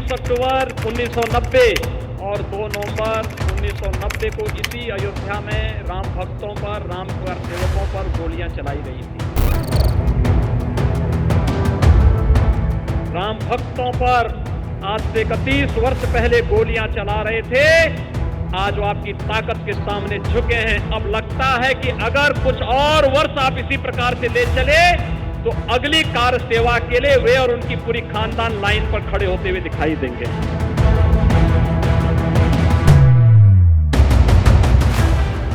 30 अक्टूबर 1990 और 2 नवंबर 1990 को इसी अयोध्या में राम भक्तों पर, राम सेवकों पर गोलियां चलाई गई थी। राम भक्तों पर आज से 31 वर्ष पहले गोलियां चला रहे थे, आज वो आपकी ताकत के सामने झुके हैं। अब लगता है कि अगर कुछ और वर्ष आप इसी प्रकार से ले चले तो अगली कार सेवा के लिए वे और उनकी पूरी खानदान लाइन पर खड़े होते हुए दिखाई देंगे।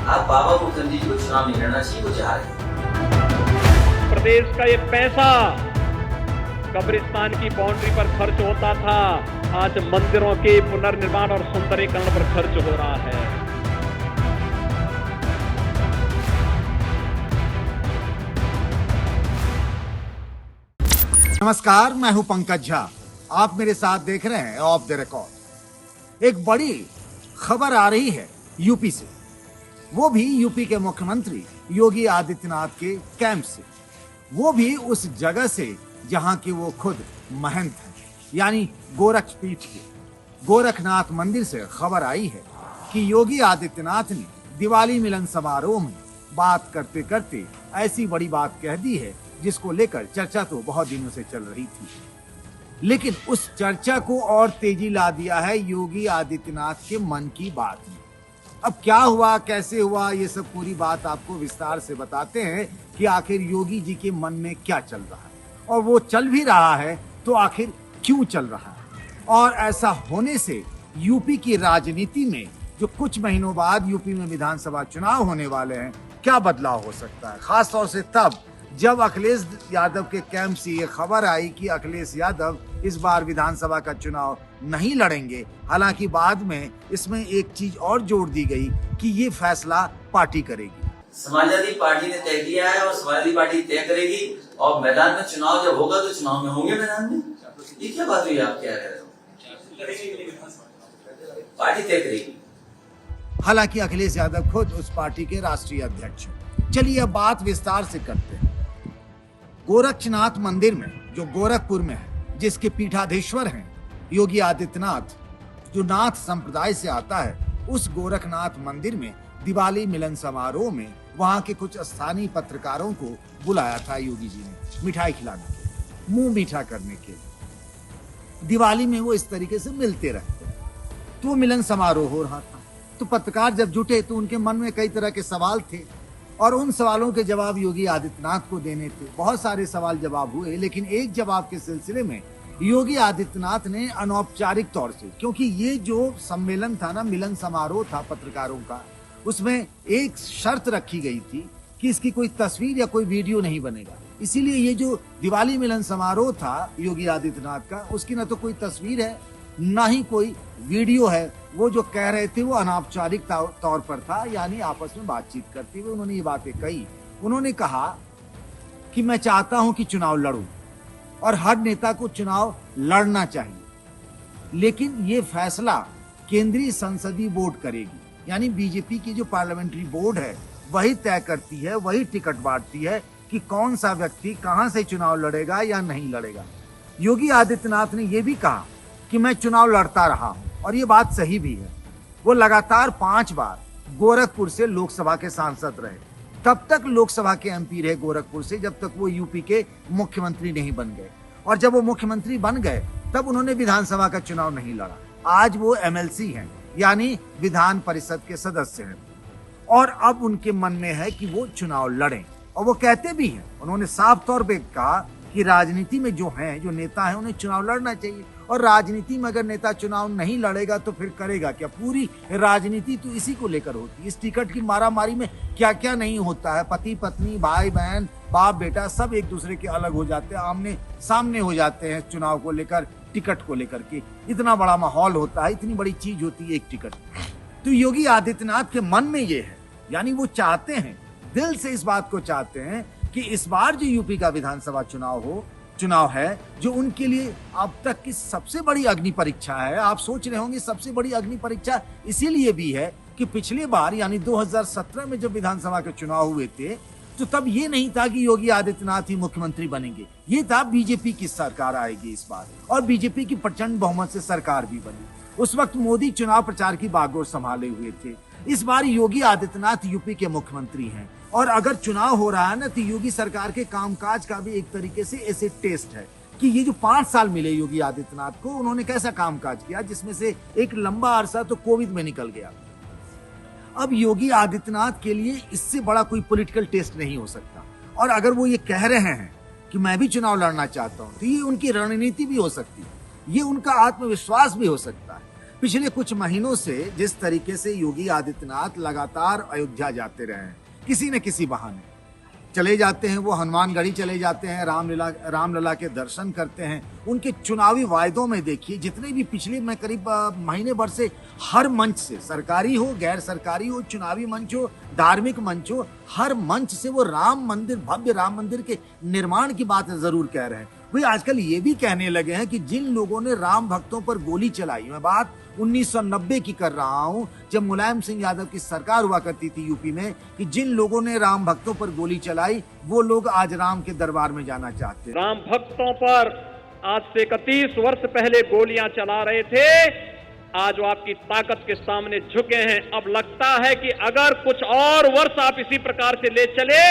आप बाबा मुखर्जी जी को चुनाव नहीं लड़ना चाहिए, वो चाह रहे हैं। प्रदेश का ये पैसा कब्रिस्तान की बाउंड्री पर खर्च होता था, आज मंदिरों के पुनर्निर्माण और सुंदरीकरण पर खर्च हो रहा है। नमस्कार, मैं हूं पंकज झा। आप मेरे साथ देख रहे हैं ऑफ द रिकॉर्ड। एक बड़ी खबर आ रही है यूपी से, वो भी यूपी के मुख्यमंत्री योगी आदित्यनाथ के कैंप से, वो भी उस जगह से जहां की वो खुद महंत हैं, यानी गोरखपीठ के गोरखनाथ मंदिर से खबर आई है कि योगी आदित्यनाथ ने दिवाली मिलन समारोह में बात करते करते ऐसी बड़ी बात कह दी है जिसको लेकर चर्चा तो बहुत दिनों से चल रही थी, लेकिन उस चर्चा को और तेजी ला दिया है योगी आदित्यनाथ के मन की बात ने। अब क्या हुआ, कैसे हुआ, ये सब पूरी बात आपको विस्तार से बताते हैं कि आखिर योगी जी के मन में क्या चल रहा है, और वो चल भी रहा है तो आखिर क्यों चल रहा है। और ऐसा होने से यूपी की राजनीति में जो कुछ महीनों बाद यूपी में विधानसभा चुनाव होने वाले हैं, क्या बदलाव हो सकता है। खासतौर से तब जब अखिलेश यादव के कैंप से ये खबर आई कि अखिलेश यादव इस बार विधानसभा का चुनाव नहीं लड़ेंगे। हालांकि बाद में इसमें एक चीज और जोड़ दी गई कि ये फैसला पार्टी करेगी। समाजवादी पार्टी ने तय किया है और समाजवादी पार्टी तय करेगी, और मैदान में चुनाव जब होगा तो चुनाव में होंगे मैदान में। ये क्या बात हुई, आप क्या कह रहे हो? पार्टी तय करेगी। हालांकि अखिलेश यादव खुद उस पार्टी के राष्ट्रीय अध्यक्ष हैं। चलिए अब बात विस्तार से करते हैं। गोरखनाथ मंदिर में, जो गोरखपुर में है, जिसके पीठाधीश्वर हैं योगी आदित्यनाथ, जो नाथ संप्रदाय से आता है, उस गोरखनाथ मंदिर में दिवाली मिलन समारोह में वहां के कुछ स्थानीय पत्रकारों को बुलाया था योगी जी ने, मिठाई खिलाने के लिए, मुंह मीठा करने के लिए। दिवाली में वो इस तरीके से मिलते रहते, तो मिलन समारोह हो रहा था। तो पत्रकार जब जुटे तो उनके मन में कई तरह के सवाल थे और उन सवालों के जवाब योगी आदित्यनाथ को देने थे। बहुत सारे सवाल जवाब हुए, लेकिन एक जवाब के सिलसिले में योगी आदित्यनाथ ने अनौपचारिक तौर से, क्योंकि ये जो सम्मेलन था ना, मिलन समारोह था पत्रकारों का, उसमें एक शर्त रखी गई थी कि इसकी कोई तस्वीर या कोई वीडियो नहीं बनेगा। इसीलिए ये जो दिवाली मिलन समारोह था योगी आदित्यनाथ का, उसकी ना तो कोई तस्वीर है ना ही कोई वीडियो है। वो जो कह रहे थे वो अनौपचारिक तौर पर था, यानी आपस में बातचीत करते हुए उन्होंने ये बातें कही। उन्होंने कहा कि मैं चाहता हूं कि चुनाव लड़ूं और हर नेता को चुनाव लड़ना चाहिए, लेकिन ये फैसला केंद्रीय संसदीय बोर्ड करेगी, यानी बीजेपी की जो पार्लियामेंट्री बोर्ड है वही तय करती है, वही टिकट बांटती है कि कौन सा व्यक्ति कहां से चुनाव लड़ेगा या नहीं लड़ेगा। योगी आदित्यनाथ ने यह भी कहा कि मैं चुनाव लड़ता रहा हूं, और ये बात सही भी है। वो लगातार 5 बार गोरखपुर से लोकसभा के सांसद रहे, तब तक लोकसभा के एमपी रहे गोरखपुर से, जब तक वो यूपी के मुख्यमंत्री नहीं बन गए। और जब वो मुख्यमंत्री बन गए तब उन्होंने विधानसभा का चुनाव नहीं लड़ा। आज वो एमएलसी हैं, यानी विधान परिषद के सदस्य हैं, और अब उनके मन में है कि वो चुनाव लड़ें, और वो कहते भी हैं। उन्होंने साफ तौर पे कहा कि राजनीति में जो हैं, जो नेता हैं, उन्हें चुनाव लड़ना चाहिए, और राजनीति में अगर नेता चुनाव नहीं लड़ेगा तो फिर करेगा क्या। पूरी राजनीति तो इसी को लेकर होती है। इस टिकट की मारामारी में क्या क्या नहीं होता है। पति पत्नी, भाई बहन, बाप बेटा सब एक दूसरे के अलग हो जाते हैं, आमने सामने हो जाते हैं चुनाव को लेकर, टिकट को लेकर के। इतना बड़ा माहौल होता है, इतनी बड़ी चीज होती है एक टिकट। तो योगी आदित्यनाथ के मन में ये है, यानी वो चाहते हैं, दिल से इस बात को चाहते हैं कि इस बार जो यूपी का विधानसभा चुनाव है, जो उनके लिए अब तक की सबसे बड़ी अग्नि परीक्षा है। आप सोच रहे होंगे सबसे बड़ी अग्नि परीक्षा इसीलिए भी है कि पिछली बार यानी 2017 में जब विधानसभा के चुनाव हुए थे, तो तब ये नहीं था कि योगी आदित्यनाथ ही मुख्यमंत्री बनेंगे, ये था बीजेपी की सरकार आएगी इस बार, और बीजेपी की प्रचंड बहुमत से सरकार भी बनी। उस वक्त मोदी चुनाव प्रचार की बागडोर संभाले हुए थे। इस बार योगी आदित्यनाथ यूपी के मुख्यमंत्री हैं, और अगर चुनाव हो रहा है ना, तो योगी सरकार के कामकाज का भी एक तरीके से ऐसे टेस्ट है कि ये जो 5 साल मिले योगी आदित्यनाथ को, उन्होंने कैसा कामकाज किया, जिसमें से एक लंबा अरसा तो कोविड में निकल गया। अब योगी आदित्यनाथ के लिए इससे बड़ा कोई पॉलिटिकल टेस्ट नहीं हो सकता, और अगर वो ये कह रहे हैं कि मैं भी चुनाव लड़ना चाहता हूं, तो ये उनकी रणनीति भी हो सकती है, ये उनका आत्मविश्वास भी हो सकता है। पिछले कुछ महीनों से जिस तरीके से योगी आदित्यनाथ लगातार अयोध्या जाते रहे हैं, किसी न किसी बहाने चले जाते हैं, वो हनुमानगढ़ी चले जाते हैं, रामलला के दर्शन करते हैं। उनके चुनावी वायदों में देखिए, जितने भी पिछले मैं करीब महीने भर से हर मंच से, सरकारी हो गैर सरकारी हो, चुनावी मंच हो धार्मिक मंच हो, हर मंच से वो राम मंदिर, भव्य राम मंदिर के निर्माण की बात जरूर कह रहे हैं। वही आजकल ये भी कहने लगे हैं कि जिन लोगों ने राम भक्तों पर गोली चलाई, मैं बात 1990 की कर रहा हूं, जब मुलायम सिंह यादव की सरकार हुआ करती थी यूपी में, कि जिन लोगों ने राम भक्तों पर गोली चलाई, वो लोग आज राम के दरबार में जाना चाहते हैं। राम भक्तों पर आज से 31 वर्ष पहले गोलियां चला रहे थे, आज वो आपकी ताकत के सामने झुके हैं। अब लगता है कि अगर कुछ और वर्ष आप इसी प्रकार से ले चले,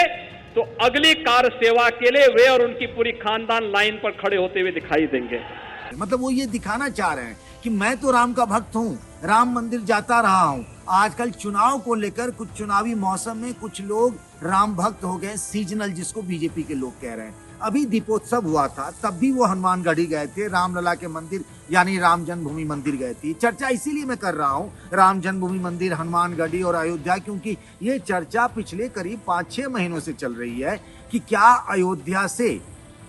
तो अगली कार सेवा के लिए वे और उनकी पूरी खानदान लाइन पर खड़े होते हुए दिखाई देंगे। मतलब वो ये दिखाना चाह रहे हैं कि मैं तो राम का भक्त हूँ, राम मंदिर जाता रहा हूँ। आजकल चुनाव को लेकर कुछ चुनावी मौसम में कुछ लोग राम भक्त हो गए, सीजनल जिसको बीजेपी के लोग कह रहे हैं। अभी दीपोत्सव हुआ था, तब भी वो हनुमानगढ़ी गए थे, रामलला के मंदिर यानी राम जन्मभूमि मंदिर गए थे। चर्चा इसीलिए मैं कर रहा हूँ राम जन्मभूमि मंदिर, हनुमानगढ़ी और अयोध्या, क्योंकि ये चर्चा पिछले करीब 5-6 महीनों से चल रही है कि क्या अयोध्या से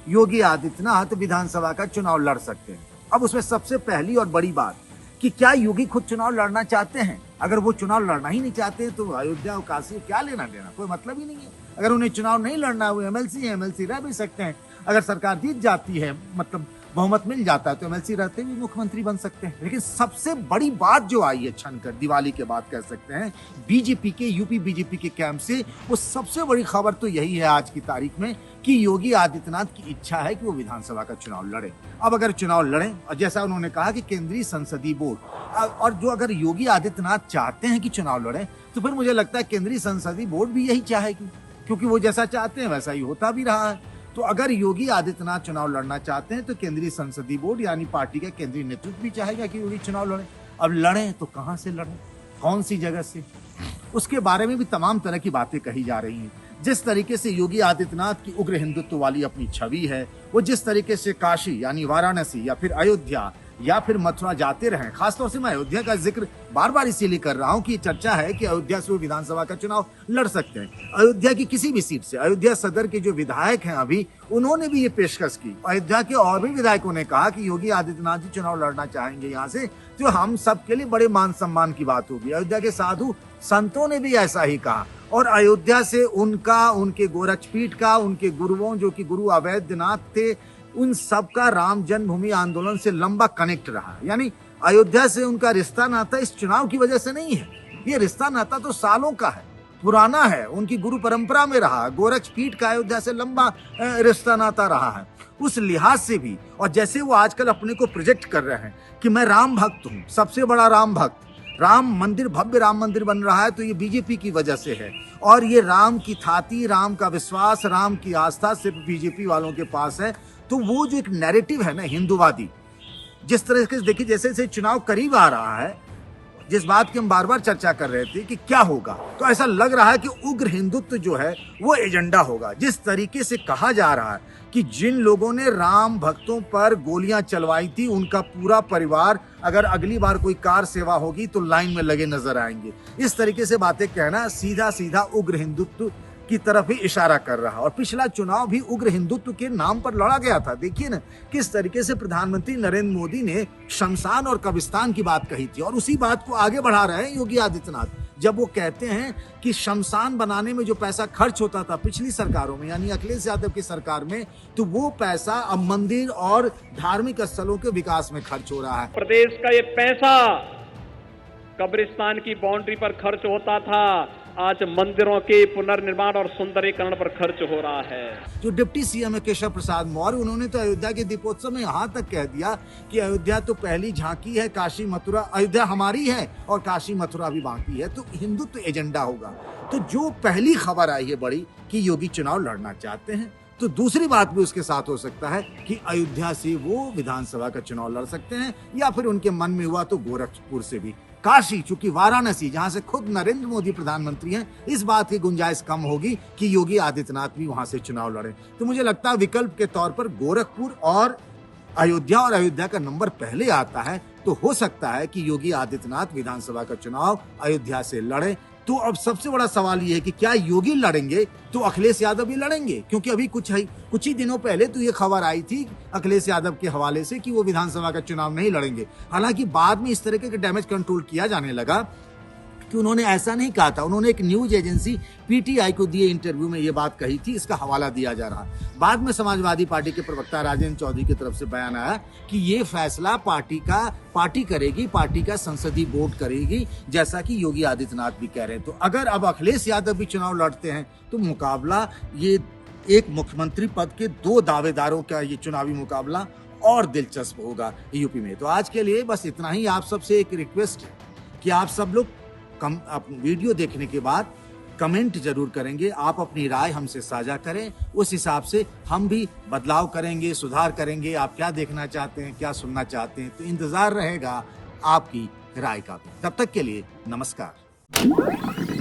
योगी आदित्यनाथ विधानसभा का चुनाव लड़ सकते हैं। अब उसमें सबसे पहली और बड़ी बात कि क्या योगी खुद चुनाव लड़ना चाहते हैं। अगर वो चुनाव लड़ना ही नहीं चाहते तो अयोध्या और काशी क्या लेना देना, कोई मतलब ही नहीं है। अगर उन्हें चुनाव नहीं लड़ना है, वो एमएलसी रह भी सकते हैं। अगर सरकार जीत जाती है, मतलब बहुमत मिल जाता है, तो एमएलसी रहते भी मुख्यमंत्री बन सकते हैं। लेकिन सबसे बड़ी बात जो आई है छनकर, दिवाली के बाद कह सकते हैं, बीजेपी के, यूपी बीजेपी के कैंप से, वो सबसे बड़ी खबर तो यही है आज की तारीख में कि योगी आदित्यनाथ की इच्छा है कि वो विधानसभा का चुनाव लड़े। अब अगर चुनाव लड़ें, और जैसा उन्होंने कहा कि केंद्रीय संसदीय बोर्ड, और जो अगर योगी आदित्यनाथ चाहते हैं कि चुनाव लड़े, तो फिर मुझे लगता है केंद्रीय संसदीय बोर्ड भी यही चाहेगी, क्योंकि वो जैसा चाहते हैं वैसा ही होता भी रहा है। तो अगर योगी आदित्यनाथ चुनाव लड़ना चाहते हैं, तो केंद्रीय संसदीय बोर्ड यानी पार्टी का केंद्रीय नेतृत्व भी चाहेगा कि योगी चुनाव लड़े। अब लड़ें तो कहां से लड़ें, कौन सी जगह से, उसके बारे में भी तमाम तरह की बातें कही जा रही हैं। जिस तरीके से योगी आदित्यनाथ की उग्र हिंदुत्व वाली अपनी छवि है, वो जिस तरीके से काशी यानी वाराणसी या फिर अयोध्या या फिर मथुरा जाते रहे, खासतौर से मैं अयोध्या का जिक्र बार बार इसीलिए कर रहा हूं कि चर्चा है कि अयोध्या से वो विधानसभा का चुनाव लड़ सकते हैं। अयोध्या की किसी भी सीट से, अयोध्या सदर के जो विधायक हैं अभी, उन्होंने भी ये पेशकश की। अयोध्या के और भी विधायकों ने कहा कि योगी आदित्यनाथ जी चुनाव लड़ना चाहेंगे यहाँ से, तो हम सबके लिए बड़े मान सम्मान की बात होगी। अयोध्या के साधु संतों ने भी ऐसा ही कहा, और अयोध्या से उनका, उनके गोरक्षपीठ का, उनके गुरुओं जो कि गुरु अवैधनाथ थे, उन सब का राम जन्मभूमि आंदोलन से लंबा कनेक्ट रहा। यानी अयोध्या से उनका रिश्ता नाता इस चुनाव की वजह से नहीं है, ये रिश्ता नाता तो सालों का है, पुराना है, उनकी गुरु परंपरा में रहा। गोरक्षपीठ का अयोध्या से लंबा रिश्ता नाता रहा है, उस लिहाज से भी। और जैसे वो आजकल अपने को प्रोजेक्ट कर रहे हैं कि मैं राम भक्त हूँ, सबसे बड़ा राम भक्त, राम मंदिर, भव्य राम मंदिर बन रहा है, तो ये बीजेपी की वजह से है। और ये राम की थाती, राम का विश्वास, राम की आस्था सिर्फ बीजेपी वालों के पास है। तो वो जो एक नैरेटिव है ना हिंदूवादी, जिस तरह से देखिए जैसे जैसे चुनाव करीब आ रहा है, जिस बात की हम बार बार चर्चा कर रहे थे कि क्या होगा, तो ऐसा लग रहा है कि उग्र हिंदुत्व जो है वो एजेंडा होगा। जिस तरीके से कहा जा रहा है कि जिन लोगों ने राम भक्तों पर गोलियां चलवाई थी, उनका पूरा परिवार अगर अगली बार कोई कार सेवा होगी तो लाइन में लगे नजर आएंगे, इस तरीके से बातें कहना सीधा सीधा उग्र हिंदुत्व की तरफ ही इशारा कर रहा। और पिछला चुनाव भी उग्र हिंदुत्व के नाम पर लड़ा गया था। देखिए ना किस तरीके से प्रधानमंत्री नरेंद्र मोदी ने शमशान और कब्रिस्तान की बात कही थी, और उसी बात को आगे बढ़ा रहे हैं योगी आदित्यनाथ, जब वो कहते हैं कि शमशान बनाने में जो पैसा खर्च होता था पिछली सरकारों में यानी अखिलेश यादव की सरकार में, तो वो पैसा अब मंदिर और धार्मिक स्थलों के विकास में खर्च हो रहा है। प्रदेश का ये पैसा कब्रिस्तान की बाउंड्री पर खर्च होता था, आज मंदिरों के पुनर्निर्माण और सुंदरीकरण पर खर्च हो रहा है। जो डिप्टी सीएम है केशव प्रसाद मौर्य, उन्होंने तो अयोध्या के दीपोत्सव में यहाँ तक कह दिया कि अयोध्या तो पहली झांकी है, काशी मथुरा, अयोध्या हमारी है और काशी मथुरा भी बाकी है, तो हिंदुत्व एजेंडा होगा। तो जो पहली खबर आई है बड़ी कि योगी चुनाव लड़ना चाहते हैं, तो दूसरी बात भी उसके साथ हो सकता है कि अयोध्या से वो विधानसभा का चुनाव लड़ सकते हैं, या फिर उनके मन में हुआ तो गोरखपुर से भी। काशी, चूंकि वाराणसी जहां से खुद नरेंद्र मोदी प्रधानमंत्री हैं, इस बात की गुंजाइश कम होगी कि योगी आदित्यनाथ भी वहां से चुनाव लड़े। तो मुझे लगता है विकल्प के तौर पर गोरखपुर और अयोध्या का नंबर पहले आता है, तो हो सकता है कि योगी आदित्यनाथ विधानसभा का चुनाव अयोध्या से लड़े। तो अब सबसे बड़ा सवाल ये है कि क्या योगी लड़ेंगे तो अखिलेश यादव भी लड़ेंगे, क्योंकि अभी कुछ ही दिनों पहले तो ये खबर आई थी अखिलेश यादव के हवाले से कि वो विधानसभा का चुनाव नहीं लड़ेंगे। हालांकि बाद में इस तरह के डैमेज कंट्रोल किया जाने लगा कि उन्होंने ऐसा नहीं कहा था। उन्होंने एक न्यूज एजेंसी पीटीआई को दिए इंटरव्यू में ये बात कही थी, इसका हवाला दिया जा रहा। बाद में समाजवादी पार्टी के प्रवक्ता राजेंद्र चौधरी की तरफ से बयान आया कि ये फैसला पार्टी करेगी, पार्टी का संसदीय बोर्ड करेगी, जैसा कि योगी आदित्यनाथ भी कह रहे हैं। तो अगर अब अखिलेश यादव भी चुनाव लड़ते हैं तो मुकाबला, ये एक मुख्यमंत्री पद के दो दावेदारों का ये चुनावी मुकाबला और दिलचस्प होगा यूपी में। तो आज के लिए बस इतना ही। आप सबसे एक रिक्वेस्ट है कि आप सब लोग वीडियो देखने के बाद कमेंट जरूर करेंगे, आप अपनी राय हमसे साझा करें, उस हिसाब से हम भी बदलाव करेंगे, सुधार करेंगे। आप क्या देखना चाहते हैं, क्या सुनना चाहते हैं, तो इंतजार रहेगा आपकी राय का। तब तक के लिए नमस्कार।